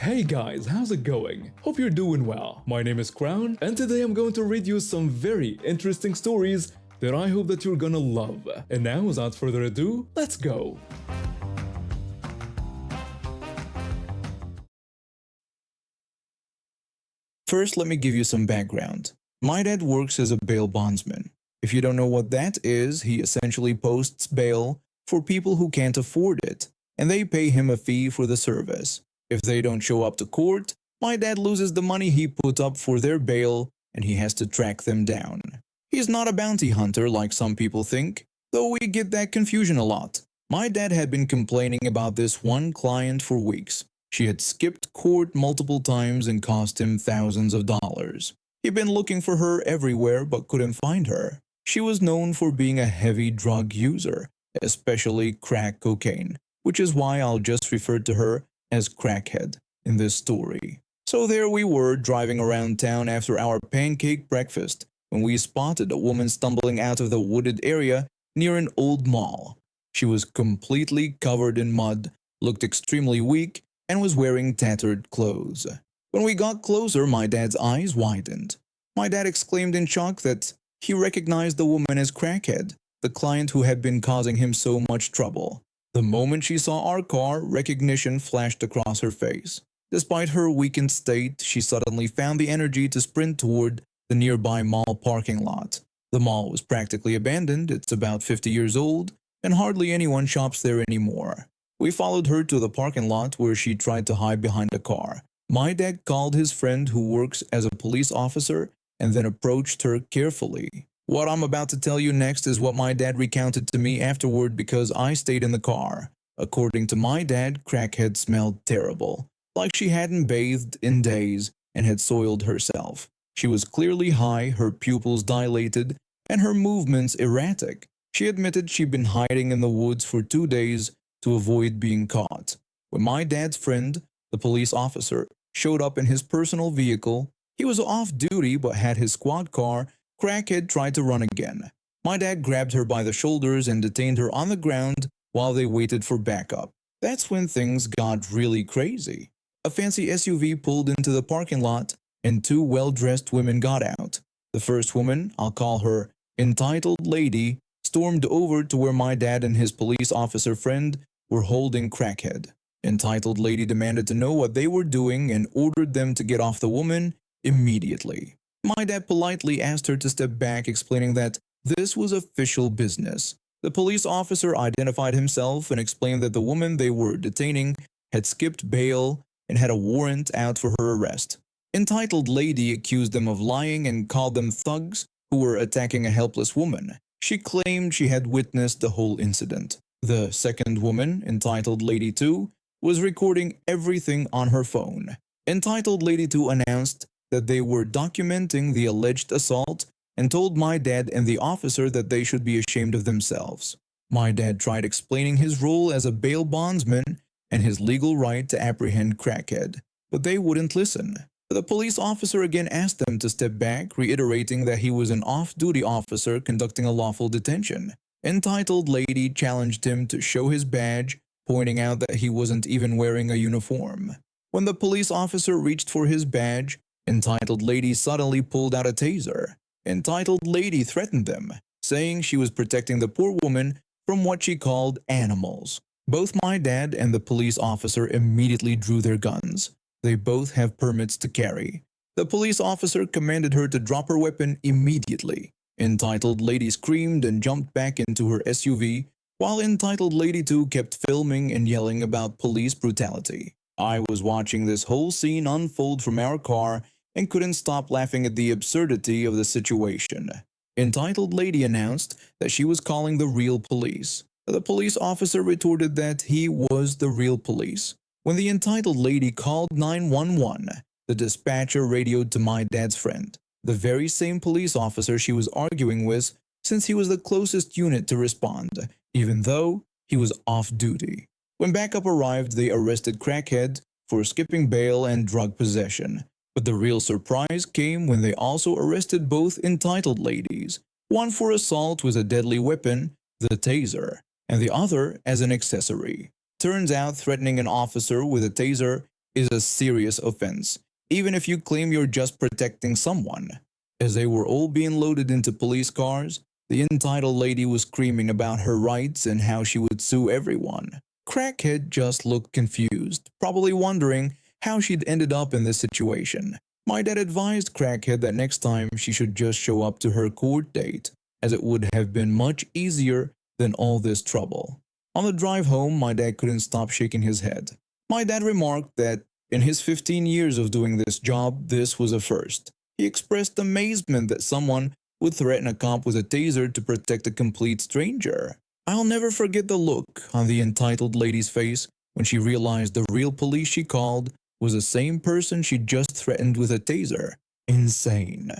Hey guys, how's it going? Hope you're doing well. My name is Crown, and today I'm going to read you some very interesting stories that I hope that you're gonna love. And now, without further ado, let's go! First, let me give you some background. My dad works as a bail bondsman. If you don't know what that is, he essentially posts bail for people who can't afford it, and they pay him a fee for the service. If they don't show up to court, my dad loses the money he put up for their bail and he has to track them down. He's not a bounty hunter like some people think, though we get that confusion a lot. My dad had been complaining about this one client for weeks. She had skipped court multiple times and cost him thousands of dollars. He'd been looking for her everywhere but couldn't find her. She was known for being a heavy drug user, especially crack cocaine, which is why I'll just refer to her as Crackhead in this story. So there we were driving around town after our pancake breakfast when we spotted a woman stumbling out of the wooded area near an old mall. She was completely covered in mud, looked extremely weak, and was wearing tattered clothes. When we got closer, my dad's eyes widened. My dad exclaimed in shock that he recognized the woman as Crackhead, the client who had been causing him so much trouble. The moment she saw our car, recognition flashed across her face. Despite her weakened state, she suddenly found the energy to sprint toward the nearby mall parking lot. The mall was practically abandoned, it's about 50 years old, and hardly anyone shops there anymore. We followed her to the parking lot where she tried to hide behind a car. My dad called his friend who works as a police officer and then approached her carefully. What I'm about to tell you next is what my dad recounted to me afterward because I stayed in the car. According to my dad, Crackhead smelled terrible, like she hadn't bathed in days and had soiled herself. She was clearly high, her pupils dilated, and her movements erratic. She admitted she'd been hiding in the woods for 2 days to avoid being caught. When my dad's friend, the police officer, showed up in his personal vehicle, he was off duty but had his squad car. Crackhead tried to run again. My dad grabbed her by the shoulders and detained her on the ground while they waited for backup. That's when things got really crazy. A fancy SUV pulled into the parking lot and 2 well-dressed women got out. The first woman, I'll call her Entitled Lady, stormed over to where my dad and his police officer friend were holding Crackhead. Entitled Lady demanded to know what they were doing and ordered them to get off the woman immediately. My dad politely asked her to step back, explaining that this was official business. The police officer identified himself and explained that the woman they were detaining had skipped bail and had a warrant out for her arrest. Entitled Lady accused them of lying and called them thugs who were attacking a helpless woman. She claimed she had witnessed the whole incident. The second woman, Entitled Lady 2, was recording everything on her phone. Entitled Lady 2 announced that they were documenting the alleged assault and told my dad and the officer that they should be ashamed of themselves. My dad tried explaining his role as a bail bondsman and his legal right to apprehend Crackhead, but they wouldn't listen. The police officer again asked them to step back, reiterating that he was an off-duty officer conducting a lawful detention. Entitled Lady challenged him to show his badge, pointing out that he wasn't even wearing a uniform. When the police officer reached for his badge, Entitled Lady suddenly pulled out a taser. Entitled Lady threatened them, saying she was protecting the poor woman from what she called animals. Both my dad and the police officer immediately drew their guns. They both have permits to carry. The police officer commanded her to drop her weapon immediately. Entitled Lady screamed and jumped back into her SUV, while Entitled Lady 2 kept filming and yelling about police brutality. I was watching this whole scene unfold from our car and couldn't stop laughing at the absurdity of the situation. Entitled Lady announced that she was calling the real police. The police officer retorted that he was the real police. When the Entitled Lady called 911, the dispatcher radioed to my dad's friend, the very same police officer she was arguing with, since he was the closest unit to respond, even though he was off duty. When backup arrived, they arrested Crackhead for skipping bail and drug possession. But the real surprise came when they also arrested both Entitled Ladies, one for assault with a deadly weapon, the taser, and the other as an accessory. Turns out threatening an officer with a taser is a serious offense, even if you claim you're just protecting someone. As they were all being loaded into police cars, the entitled lady was screaming about her rights and how she would sue everyone. Crackhead just looked confused, probably wondering how she'd ended up in this situation. My dad advised Crackhead that next time she should just show up to her court date, as it would have been much easier than all this trouble. On the drive home, my dad couldn't stop shaking his head. My dad remarked that in his 15 years of doing this job, this was a first. He expressed amazement that someone would threaten a cop with a taser to protect a complete stranger. I'll never forget the look on the entitled lady's face when she realized the real police she called was the same person she just threatened with a taser. Insane.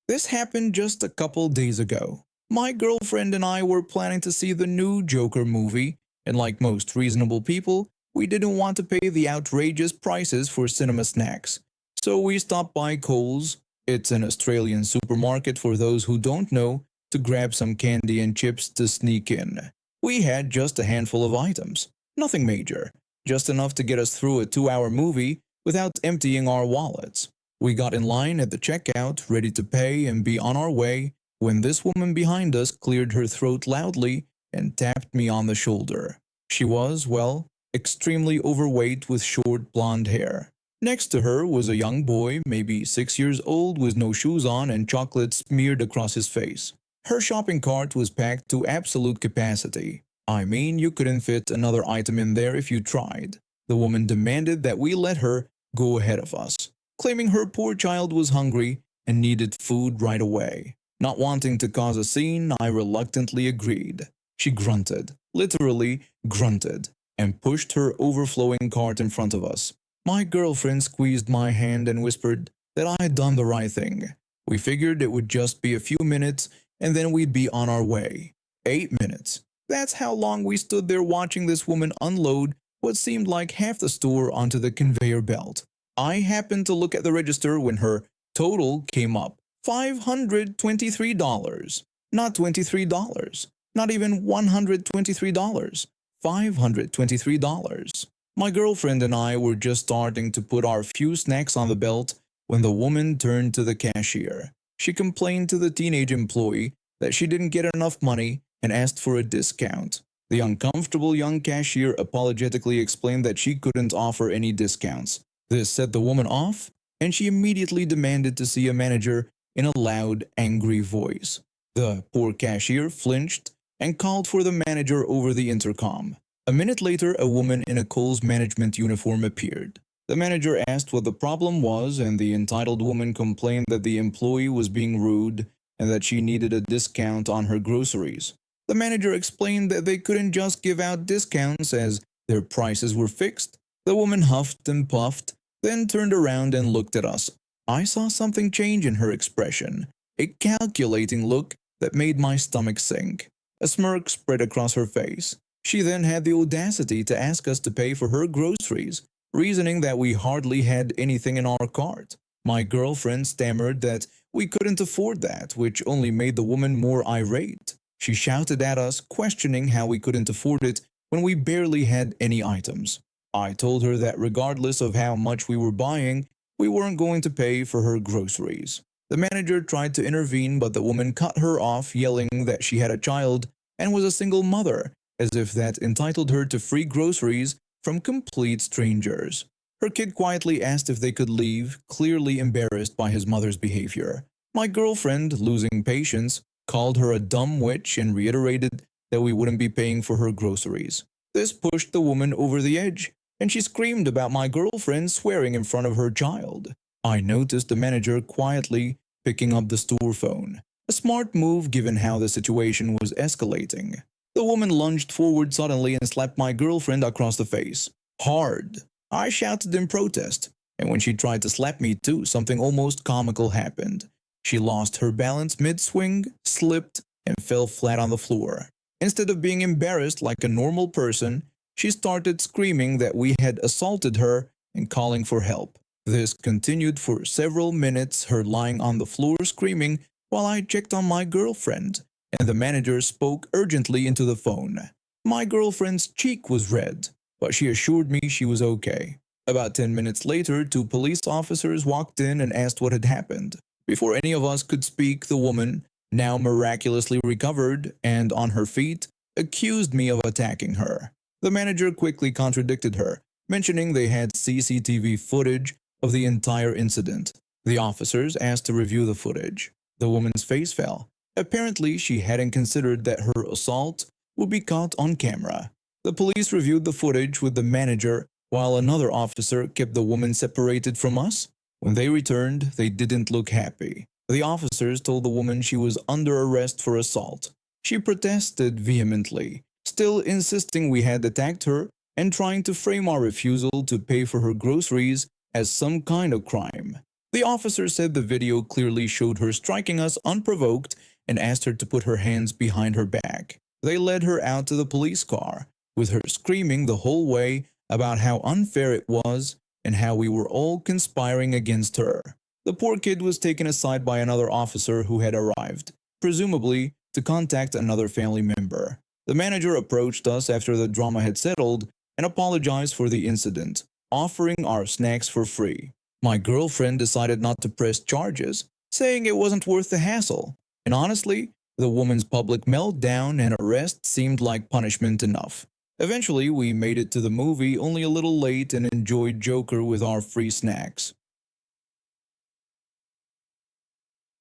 This happened just a couple days ago. My girlfriend and I were planning to see the new Joker movie, and like most reasonable people, we didn't want to pay the outrageous prices for cinema snacks. So we stopped by Coles, it's an Australian supermarket for those who don't know, to grab some candy and chips to sneak in. We had just a handful of items, nothing major, just enough to get us through a 2-hour movie without emptying our wallets. We got in line at the checkout, ready to pay and be on our way, when this woman behind us cleared her throat loudly and tapped me on the shoulder. She was, well, extremely overweight with short blonde hair. Next to her was a young boy, maybe 6 years old, with no shoes on and chocolate smeared across his face. Her shopping cart was packed to absolute capacity. I mean, you couldn't fit another item in there if you tried. The woman demanded that we let her go ahead of us, claiming her poor child was hungry and needed food right away. Not wanting to cause a scene, I reluctantly agreed. She grunted, literally grunted, and pushed her overflowing cart in front of us. My girlfriend squeezed my hand and whispered that I had done the right thing. We figured it would just be a few minutes and then we'd be on our way. 8 minutes. That's how long we stood there watching this woman unload what seemed like half the store onto the conveyor belt. I happened to look at the register when her total came up. $523. Not $23. Not even $123. $523. My girlfriend and I were just starting to put our few snacks on the belt when the woman turned to the cashier. She complained to the teenage employee that she didn't get enough money and asked for a discount. The uncomfortable young cashier apologetically explained that she couldn't offer any discounts. This set the woman off, and she immediately demanded to see a manager in a loud, angry voice. The poor cashier flinched and called for the manager over the intercom. A minute later, a woman in a Kohl's management uniform appeared. The manager asked what the problem was, and the entitled woman complained that the employee was being rude and that she needed a discount on her groceries. The manager explained that they couldn't just give out discounts as their prices were fixed. The woman huffed and puffed, then turned around and looked at us. I saw something change in her expression, a calculating look that made my stomach sink. A smirk spread across her face. She then had the audacity to ask us to pay for her groceries, reasoning that we hardly had anything in our cart. My girlfriend stammered that we couldn't afford that, which only made the woman more irate. She shouted at us, questioning how we couldn't afford it when we barely had any items. I told her that regardless of how much we were buying, we weren't going to pay for her groceries. The manager tried to intervene, but the woman cut her off, yelling that she had a child and was a single mother, as if that entitled her to free groceries from complete strangers. Her kid quietly asked if they could leave, clearly embarrassed by his mother's behavior. My girlfriend, losing patience, called her a dumb witch and reiterated that we wouldn't be paying for her groceries. This pushed the woman over the edge, and she screamed about my girlfriend swearing in front of her child. I noticed the manager quietly picking up the store phone, a smart move given how the situation was escalating. The woman lunged forward suddenly and slapped my girlfriend across the face. Hard. I shouted in protest, and when she tried to slap me too, something almost comical happened. She lost her balance mid-swing, slipped, and fell flat on the floor. Instead of being embarrassed like a normal person, she started screaming that we had assaulted her and calling for help. This continued for several minutes, her lying on the floor screaming while I checked on my girlfriend, and the manager spoke urgently into the phone. My girlfriend's cheek was red, but she assured me she was okay. About 10 minutes later, two police officers walked in and asked what had happened. Before any of us could speak, the woman, now miraculously recovered and on her feet, accused me of attacking her. The manager quickly contradicted her, mentioning they had CCTV footage of the entire incident. The officers asked to review the footage. The woman's face fell. Apparently, she hadn't considered that her assault would be caught on camera. The police reviewed the footage with the manager while another officer kept the woman separated from us. When they returned, they didn't look happy. The officers told the woman she was under arrest for assault. She protested vehemently, still insisting we had attacked her and trying to frame our refusal to pay for her groceries as some kind of crime. The officer said the video clearly showed her striking us unprovoked and asked her to put her hands behind her back. They led her out to the police car, with her screaming the whole way about how unfair it was and how we were all conspiring against her. The poor kid was taken aside by another officer who had arrived, presumably to contact another family member. The manager approached us after the drama had settled and apologized for the incident, offering our snacks for free. My girlfriend decided not to press charges, saying it wasn't worth the hassle. And honestly, the woman's public meltdown and arrest seemed like punishment enough. Eventually, we made it to the movie only a little late and enjoyed Joker with our free snacks.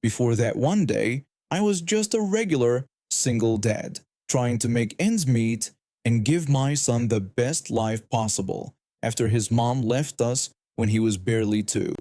Before that one day, I was just a regular single dad, trying to make ends meet and give my son the best life possible after his mom left us when he was barely 2.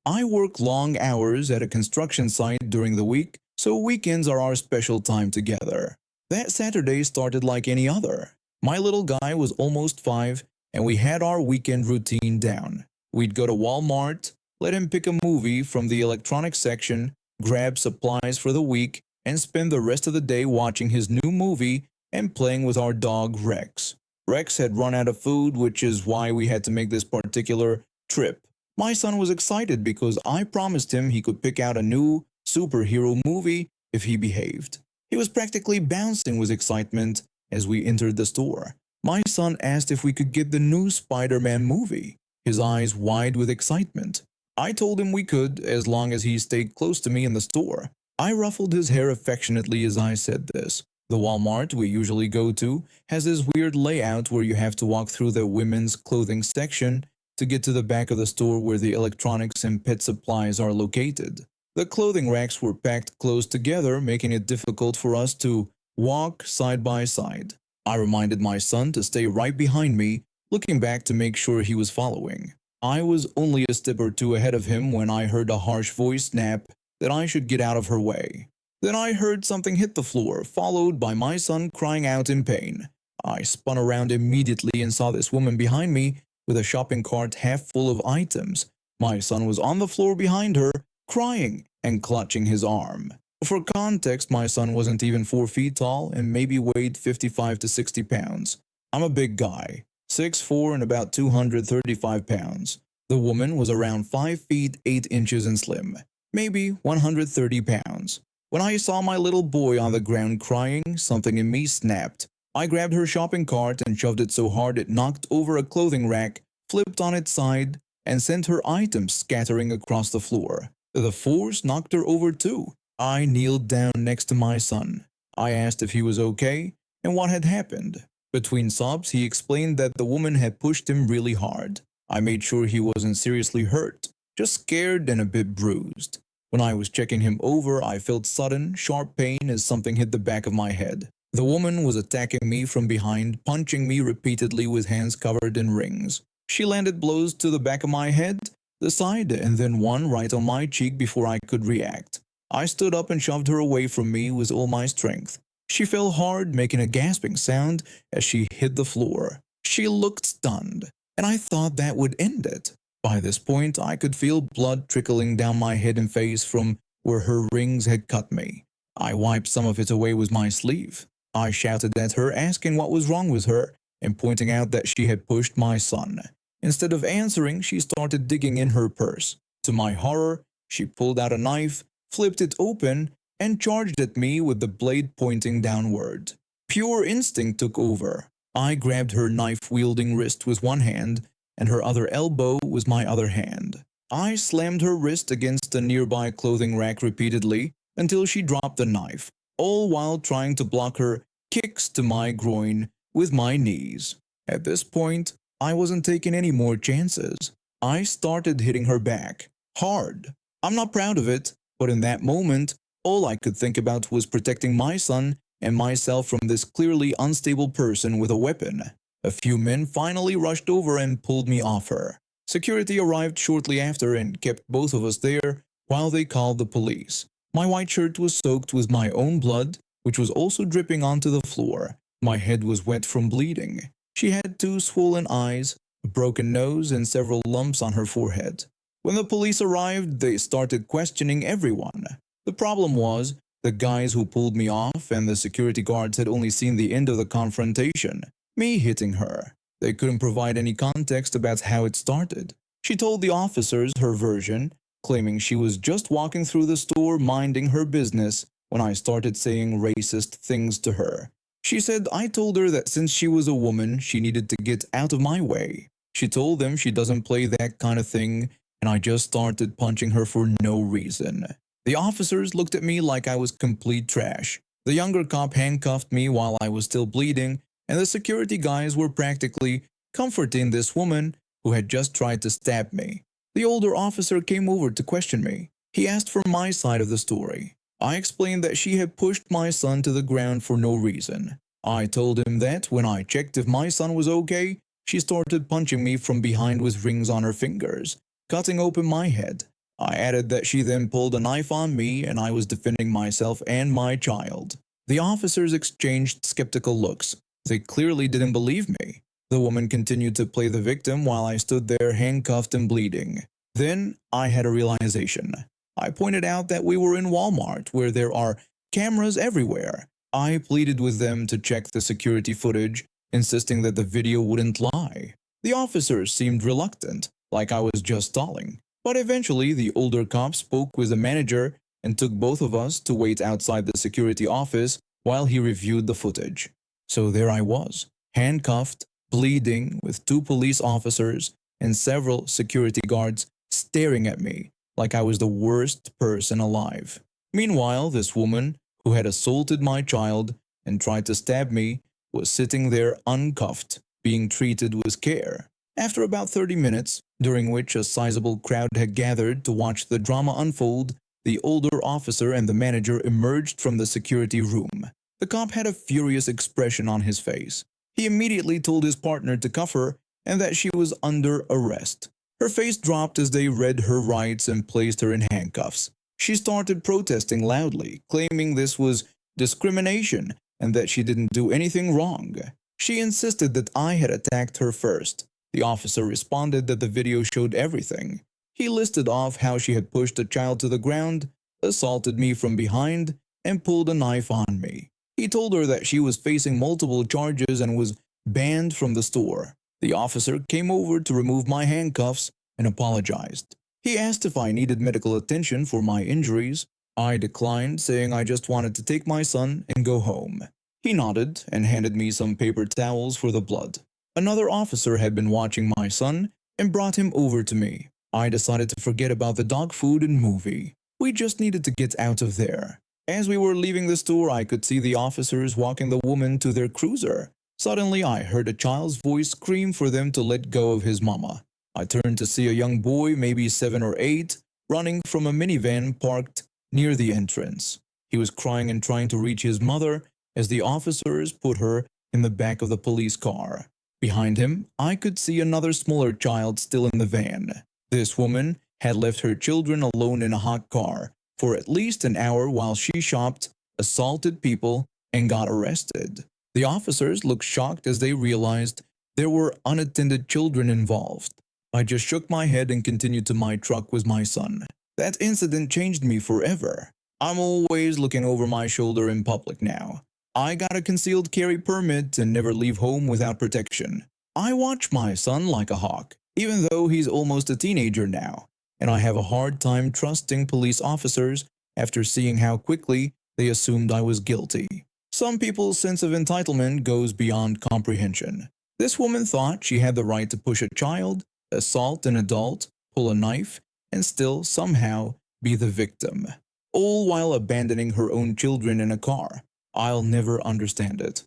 I work long hours at a construction site during the week, so weekends are our special time together. That Saturday started like any other. My little guy was almost 5, and we had our weekend routine down. We'd go to Walmart, let him pick a movie from the electronics section, grab supplies for the week, and spend the rest of the day watching his new movie and playing with our dog Rex. Rex had run out of food, which is why we had to make this particular trip. My son was excited because I promised him he could pick out a new superhero movie if he behaved. He was practically bouncing with excitement as we entered the store. My son asked if we could get the new Spider-Man movie, his eyes wide with excitement. I told him we could, as long as he stayed close to me in the store. I ruffled his hair affectionately as I said this. The Walmart we usually go to has this weird layout where you have to walk through the women's clothing section to get to the back of the store where the electronics and pet supplies are located. The clothing racks were packed close together, making it difficult for us to walk side by side. I reminded my son to stay right behind me, looking back to make sure he was following. I was only a step or two ahead of him when I heard a harsh voice snap that I should get out of her way. Then I heard something hit the floor, followed by my son crying out in pain. I spun around immediately and saw this woman behind me with a shopping cart half full of items. My son was on the floor behind her, crying and clutching his arm. For context, my son wasn't even 4 feet tall and maybe weighed 55 to 60 pounds. I'm a big guy, 6'4" and about 235 pounds. The woman was around 5 feet 8 inches and slim, maybe 130 pounds. When I saw my little boy on the ground crying, something in me snapped. I grabbed her shopping cart and shoved it so hard it knocked over a clothing rack, flipped on its side, and sent her items scattering across the floor. The force knocked her over too. I kneeled down next to my son. I asked if he was okay and what had happened. Between sobs, he explained that the woman had pushed him really hard. I made sure he wasn't seriously hurt, just scared and a bit bruised. When I was checking him over, I felt sudden, sharp pain as something hit the back of my head. The woman was attacking me from behind, punching me repeatedly with hands covered in rings. She landed blows to the back of my head, the side, and then one right on my cheek before I could react. I stood up and shoved her away from me with all my strength. She fell hard, making a gasping sound as she hit the floor. She looked stunned, and I thought that would end it. By this point, I could feel blood trickling down my head and face from where her rings had cut me. I wiped some of it away with my sleeve. I shouted at her, asking what was wrong with her, and pointing out that she had pushed my son. Instead of answering, she started digging in her purse. To my horror, she pulled out a knife, flipped it open, and charged at me with the blade pointing downward. Pure instinct took over. I grabbed her knife-wielding wrist with one hand, and her other elbow with my other hand. I slammed her wrist against a nearby clothing rack repeatedly until she dropped the knife, all while trying to block her kicks to my groin with my knees. At this point, I wasn't taking any more chances. I started hitting her back, hard. I'm not proud of it, but in that moment, all I could think about was protecting my son and myself from this clearly unstable person with a weapon. A few men finally rushed over and pulled me off her. Security arrived shortly after and kept both of us there while they called the police. My white shirt was soaked with my own blood, which was also dripping onto the floor. My head was wet from bleeding. She had 2 swollen eyes, a broken nose, and several lumps on her forehead. When the police arrived, they started questioning everyone. The problem was, the guys who pulled me off and the security guards had only seen the end of the confrontation, me hitting her. They couldn't provide any context about how it started. She told the officers her version, claiming she was just walking through the store minding her business when I started saying racist things to her. She said I told her that since she was a woman, she needed to get out of my way. She told them she doesn't play that kind of thing, and I just started punching her for no reason. The officers looked at me like I was complete trash. The younger cop handcuffed me while I was still bleeding, and the security guys were practically comforting this woman who had just tried to stab me. The older officer came over to question me. He asked for my side of the story. I explained that she had pushed my son to the ground for no reason. I told him that when I checked if my son was okay, she started punching me from behind with rings on her fingers, cutting open my head. I added that she then pulled a knife on me and I was defending myself and my child. The officers exchanged skeptical looks. They clearly didn't believe me. The woman continued to play the victim while I stood there handcuffed and bleeding. Then I had a realization. I pointed out that we were in Walmart where there are cameras everywhere. I pleaded with them to check the security footage, insisting that the video wouldn't lie. The officers seemed reluctant, like I was just stalling. But eventually the older cop spoke with the manager and took both of us to wait outside the security office while he reviewed the footage. So there I was, handcuffed, bleeding, with 2 police officers and several security guards staring at me like I was the worst person alive. Meanwhile, this woman, who had assaulted my child and tried to stab me, was sitting there uncuffed, being treated with care. After about 30 minutes, during which a sizable crowd had gathered to watch the drama unfold, the older officer and the manager emerged from the security room. The cop had a furious expression on his face. He immediately told his partner to cuff her and that she was under arrest. Her face dropped as they read her rights and placed her in handcuffs. She started protesting loudly, claiming this was discrimination and that she didn't do anything wrong. She insisted that I had attacked her first. The officer responded that the video showed everything. He listed off how she had pushed a child to the ground, assaulted me from behind, and pulled a knife on me. He told her that she was facing multiple charges and was banned from the store. The officer came over to remove my handcuffs and apologized. He asked if I needed medical attention for my injuries. I declined, saying I just wanted to take my son and go home. He nodded and handed me some paper towels for the blood. Another officer had been watching my son and brought him over to me. I decided to forget about the dog food and movie. We just needed to get out of there. As we were leaving the store, I could see the officers walking the woman to their cruiser. Suddenly, I heard a child's voice scream for them to let go of his mama. I turned to see a young boy, maybe 7 or 8, running from a minivan parked near the entrance. He was crying and trying to reach his mother as the officers put her in the back of the police car. Behind him, I could see another smaller child still in the van. This woman had left her children alone in a hot car for at least an hour while she shopped, assaulted people, and got arrested. The officers looked shocked as they realized there were unattended children involved. I just shook my head and continued to my truck with my son. That incident changed me forever. I'm always looking over my shoulder in public now. I got a concealed carry permit and never leave home without protection. I watch my son like a hawk, even though he's almost a teenager now, and I have a hard time trusting police officers after seeing how quickly they assumed I was guilty. Some people's sense of entitlement goes beyond comprehension. This woman thought she had the right to push a child, assault an adult, pull a knife, and still somehow be the victim, all while abandoning her own children in a car. I'll never understand it.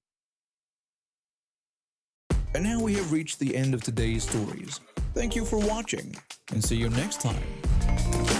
And now we have reached the end of today's stories. Thank you for watching, and see you next time.